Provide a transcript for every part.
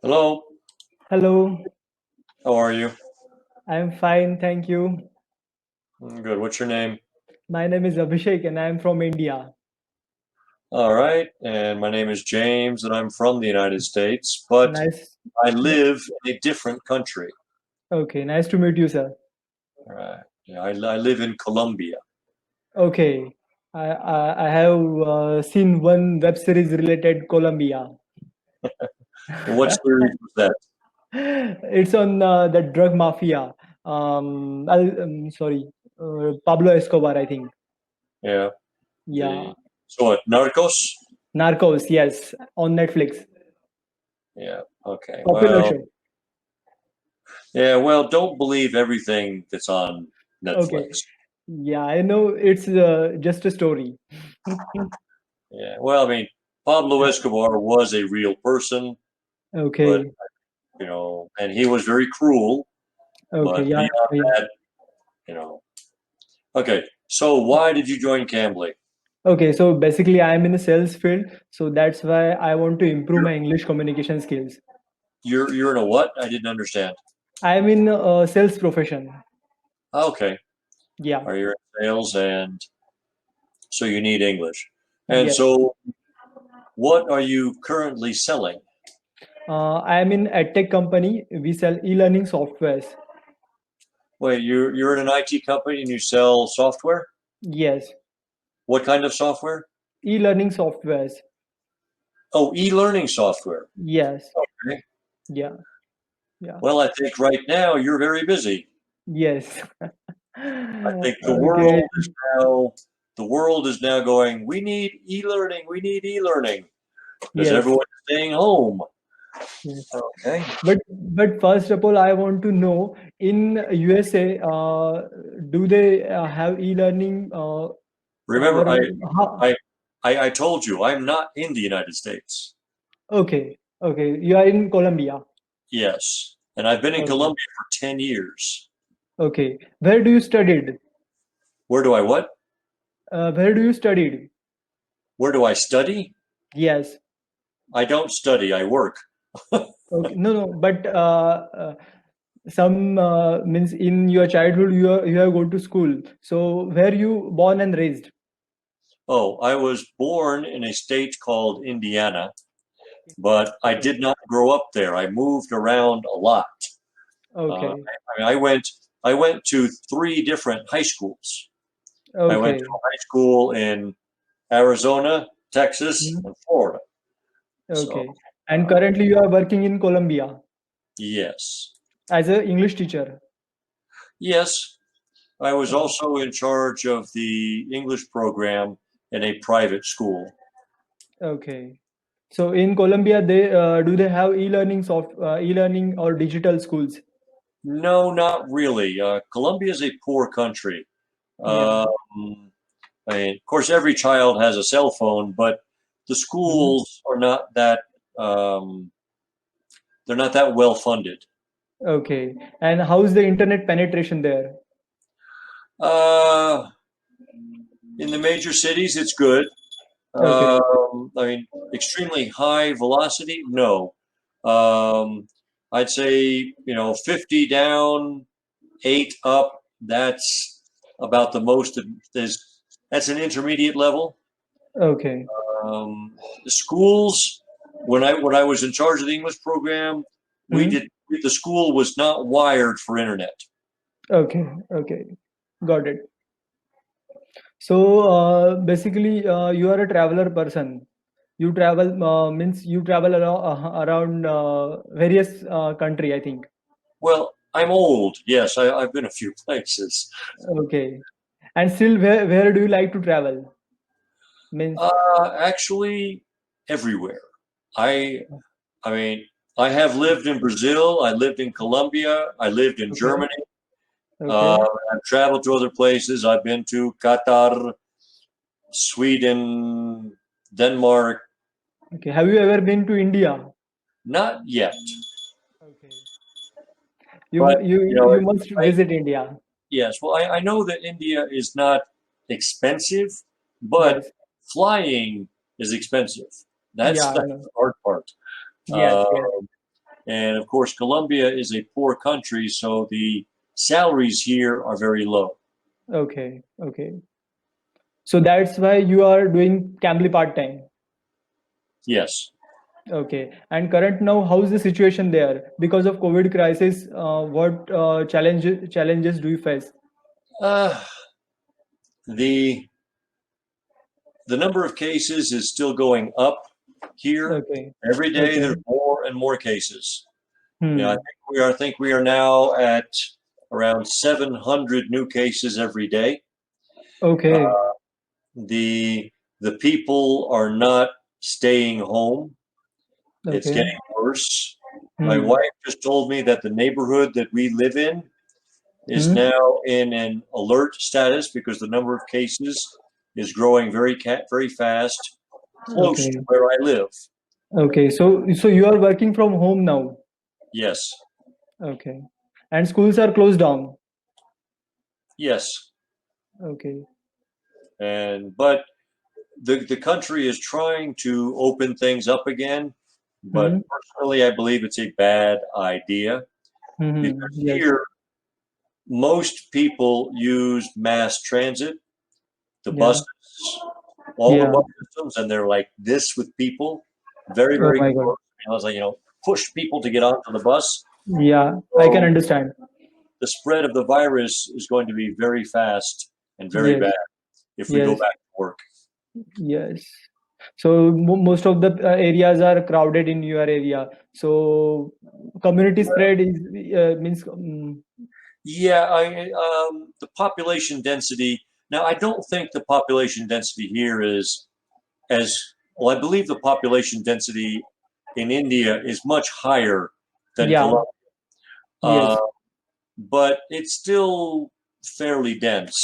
Hello, Hello, how are you? I'm fine, thank you. Good. What's your name? My name is Abhishek and I'm from India. All right. And my name is James, and I'm from the United States, but Nice. I Yeah. live in a different country. Okay, nice to meet you, sir. All right. Yeah, I live in Colombia. Okay, I have seen one web series related Colombia. What series was that? It's on the drug mafia. Sorry, Pablo Escobar, I think. Yeah. Yeah, The so what? Narcos? Narcos. Yes, on Netflix. Yeah. Okay. Popular Well, show. yeah. Well, don't believe everything that's on Okay. Netflix. Yeah, I know it's just a story. Yeah. Well, I mean, Pablo Escobar was a real person, but Okay. and he was very cruel. Okay. But Yeah. beyond Yeah. that, you know. Okay, so why did you join Cambly? Okay, so basically I am in the sales field, so that's why I want to improve You're my English communication skills. you're in a what? I didn't understand. I am in sales profession. Okay, Yeah. are you in sales and so you need English? And Yes. so what are you currently selling? I am in edtech company. We sell e-learning softwares. Wait, you're in an IT company and you sell software? Yes. What kind of software? E-learning softwares. Oh, e-learning software. Yes. Okay. Yeah. Yeah. Well, I think right now you're very busy. Yes. I think Okay. the world is now going, we need e-learning because Yes. everyone's staying home. Yes. Okay. But first of all, I want to know in USA, do they have e-learning Remember, or how? I, I told you I'm not in the United States. Okay, okay, you are in Colombia. Yes, and I've been in Okay, Colombia for 10 years. okay. Where do you studied? Where do I what? Where do you studied? Where do I study? Yes. I don't study, I work. Okay. No, no. But some means in your childhood you have gone to school. So where you born and raised? Oh, I was born in a state called Indiana, but I Okay. did not grow up there. I moved around a lot. Okay. I went to three different high schools. I went to Okay. a high school in Arizona, Texas, Hmm. and Florida. So, Okay. And uh, currently you are working in Colombia yes. as a English teacher. Yes, I was Oh, also in charge of the English program in a private school. okay. So in Colombia, they do they have e-learning or digital schools? No, not really. Colombia is a poor country. Yeah. Um, I mean, of course, every child has a cell phone, but the Mhm. schools are not that um, they're not that well funded. Okay. And how's the internet penetration there? Uh, in the major cities, it's good. Okay. I mean, extremely high velocity, no. Um, I'd say 50 down, 8 up. That's about the most. That's an intermediate level. Okay. The schools, when I was in charge of the English program, we Hmm. did the school was not wired for internet. Okay. Okay. Got it. So basically, you are a traveler person. You travel means you travel around various country, I think. Well, I'm old. Yes, I've been a few places. Okay. And still, where do you like to travel? Means. Actually, everywhere. I I mean, I have lived in Brazil. I lived in Colombia. I lived in Okay. Germany. Okay. I've traveled to other places. I've been to Qatar, Sweden, Denmark. Okay. Have you ever been to India? Not yet, Okay. but You must I visit India. yes. Well, I know that India is not expensive, but Yes. flying is expensive. Yeah, I That's know. the hard part. Yes, Uh, yes. And of course, Colombia is a poor country, so the salaries here are very low. Okay, okay. So that's why you are doing Cambly part-time. Yes. Okay. And current now, how's the situation there? Because of COVID crisis, what challenges do you face? Uh, the the number of cases is still going up here. Okay. Every day Okay. there's more and more cases. I Hmm. think we are now at around 700 new cases every day. Okay. The the people are not staying home. It's Okay. getting worse. My Hmm. wife just told me that the neighborhood that we live in is Hmm. now in an alert status because the number of cases is growing very fast, close to Okay. where I live. Okay. So you are working from home now. Yes, Okay. And schools are closed down. yes, Okay. and but the country is trying to open things up again. But Hmm. personally, I believe it's a bad idea Hmm. because Yes. here most people use mass transit, the Yeah. buses, all the Yeah. bus systems, and they're like this with people, very, Oh very my God. close. I was like, push people to get onto the bus. Yeah, I can So understand. the spread of the virus is going to be very fast and very Yes. bad if we go Yes. back to work. Yes. So most of the areas are crowded in your area. So community spread is means Yeah, the population density. Now, I don't think the population density here is as well. I believe the population density in India is much higher than yeah. Colombia, uh, Yes. but it's still fairly dense.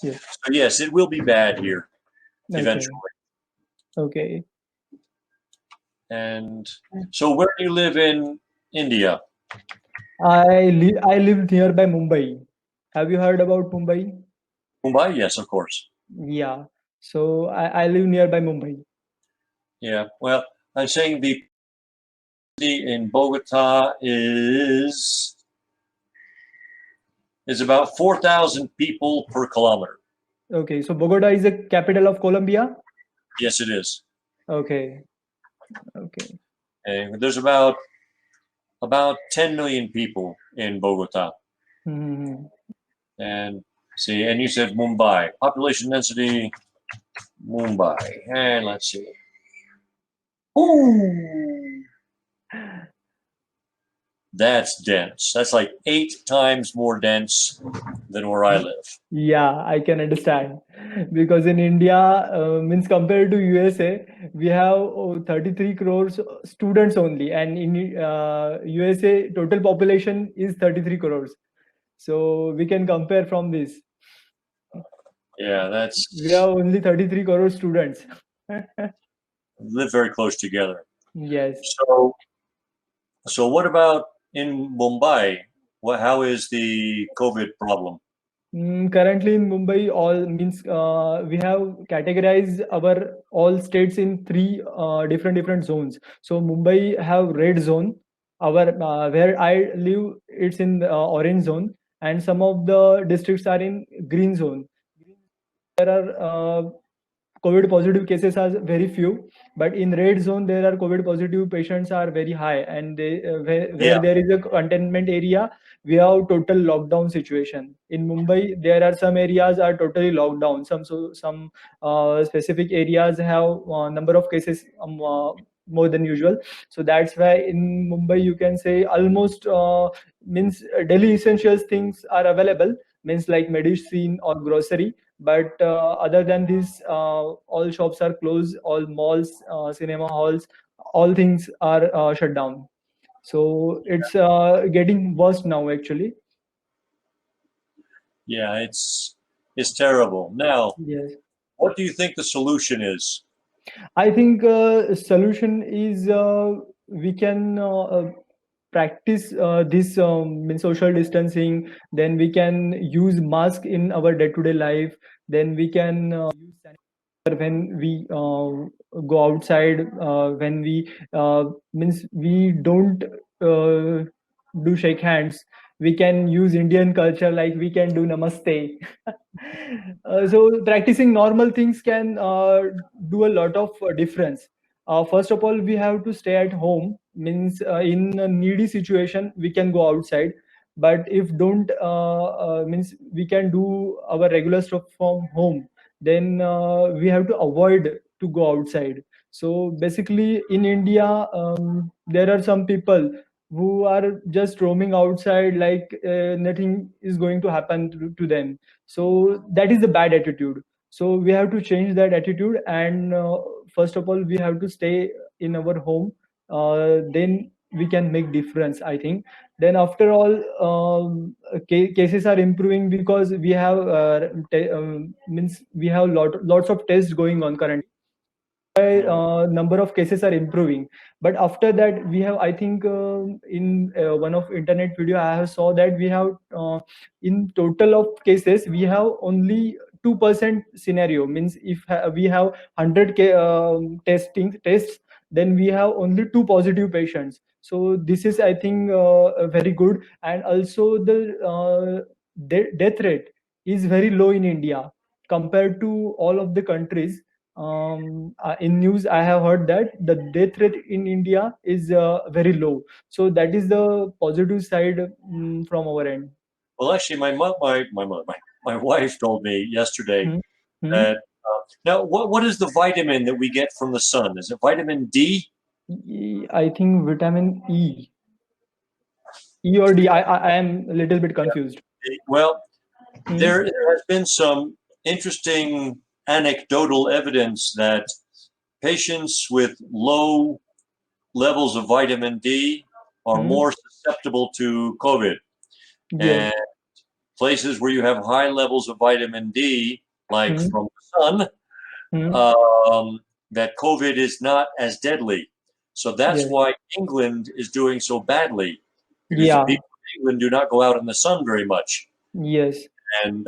Yes. So yes, it will be bad here Okay. eventually. Okay. And so, where do you live in India? I live nearby Mumbai. Have you heard about Mumbai? Mumbai? Yes, of course. Yeah. So I live nearby Mumbai. Yeah. Well, I'm saying the city in Bogota is about 4,000 people per kilometer. Okay. So Bogota is the capital of Colombia. Yes, it is. Okay. Okay. And there's about 10 million people in Bogota. Hmm. And see, and you said Mumbai. Population density, Mumbai. And let's see. Ooh, that's dense. That's like 8 times more dense than where I live. Yeah, I can understand because in India, means compared to USA, we have 33 crores students only, and in USA, total population is 33 crores. So we can compare from this. Yeah, We have only 33 crore students. live very close together. Yes. So, so what about in Mumbai? How is the COVID problem? Currently in Mumbai, all means we have categorized our all states in three different zones. So Mumbai have red zone. Our where I live, it's in orange zone, and some of the districts are in green zone. There are COVID positive cases are very few, but in red zone there are COVID positive patients are very high, and where Yeah, there is a containment area, we have total lockdown situation. In Mumbai, there are some areas are totally locked down. Some specific areas have number of cases more than usual. So that's why in Mumbai you can say almost means daily essentials things are available, means like medicine or grocery, but other than this all shops are closed, all malls, cinema halls, all things are shut down. So it's getting worse now actually. yeah, it's terrible. Now, Yes, what do you think the solution is? I think solution is we can practice this in social distancing, then we can use mask in our day to day life, then we can use when we go outside, when we means we don't do shake hands, we can use Indian culture, like we can do namaste. So practicing normal things can do a lot of difference. First of all, we have to stay at home, means in a needy situation we can go outside, but if don't means we can do our regular stuff from home, then we have to avoid to go outside. So basically in India, there are some people who are just roaming outside like nothing is going to happen to them. So that is the bad attitude. So we have to change that attitude, and first of all we have to stay in our home. Then we can make difference, I think. Then after all, cases are improving because we have means we have lots of tests going on currently. Number of cases are improving, but after that we have, I think, in one of internet video I have saw that we have in total of cases we have only 2% scenario, means if we have 100 tests, then we have only two positive patients. So this is, I think, very good. And also the death rate is very low in India compared to all of the countries. In news I have heard that the death rate in India is very low. So that is the positive side, from our end. Well, actually, my wife told me yesterday Hmm. Hmm. that now what is the vitamin that we get from the sun? Is it vitamin D? I think vitamin E or D. I am a little bit confused. Well, Hmm. there has been some interesting anecdotal evidence that patients with low levels of vitamin D are Hmm. more susceptible to COVID. Yes. And places where you have high levels of vitamin D, like Hmm. from the sun, Hmm. that COVID is not as deadly. So that's Yes. why England is doing so badly, because the Yeah. people in England do not go out in the sun very much. Yes. And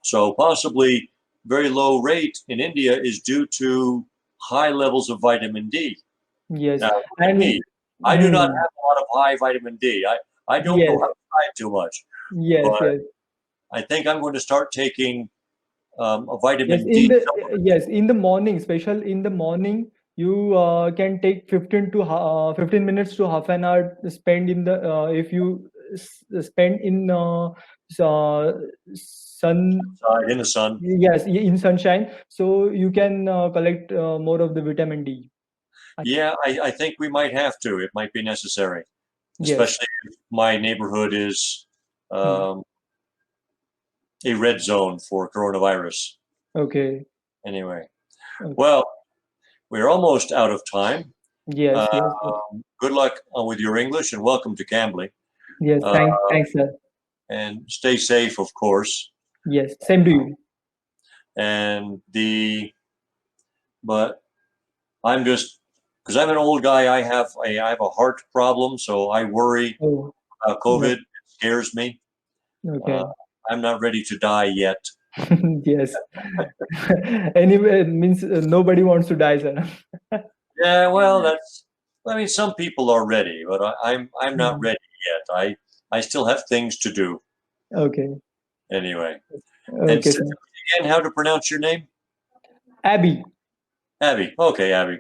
so possibly very low rate in India is due to high levels of vitamin D. Yes. Now, look at me. And I do not hmm. have a lot of high vitamin D. I don't go Yes. outside too much, Yes. but Yes. I think I'm going to start taking a Yes, vitamin in D the supplement. yes, in the morning, special in the morning, you can take 15 minutes to half an hour to spend in the if you spend in sun. In the sun. Yes, in sunshine, so you can collect more of the vitamin D. Yeah, I think we might have to. It might be necessary, Yes. especially if my neighborhood is Hmm. um, a red zone for coronavirus. Okay. Anyway, Okay. well, we're almost out of time. Yes. Yes. Yes. Good luck with your English and welcome to Cambly. Yes. Uh, Thanks, sir. and stay safe, of course. Yes. Same to you. And but I'm just, because I'm an old guy, I have a heart problem, so I worry Oh. about No. COVID. It scares me. Uh, Okay. I'm not ready to die yet. Yes. Anyway, it means nobody wants to die, sir. Yeah, well, I mean, some people are ready, but I'm not Hmm. ready yet. I still have things to do Okay. anyway. And Okay, say sir. again how to pronounce your name? Abby. Abby. Okay, Abby.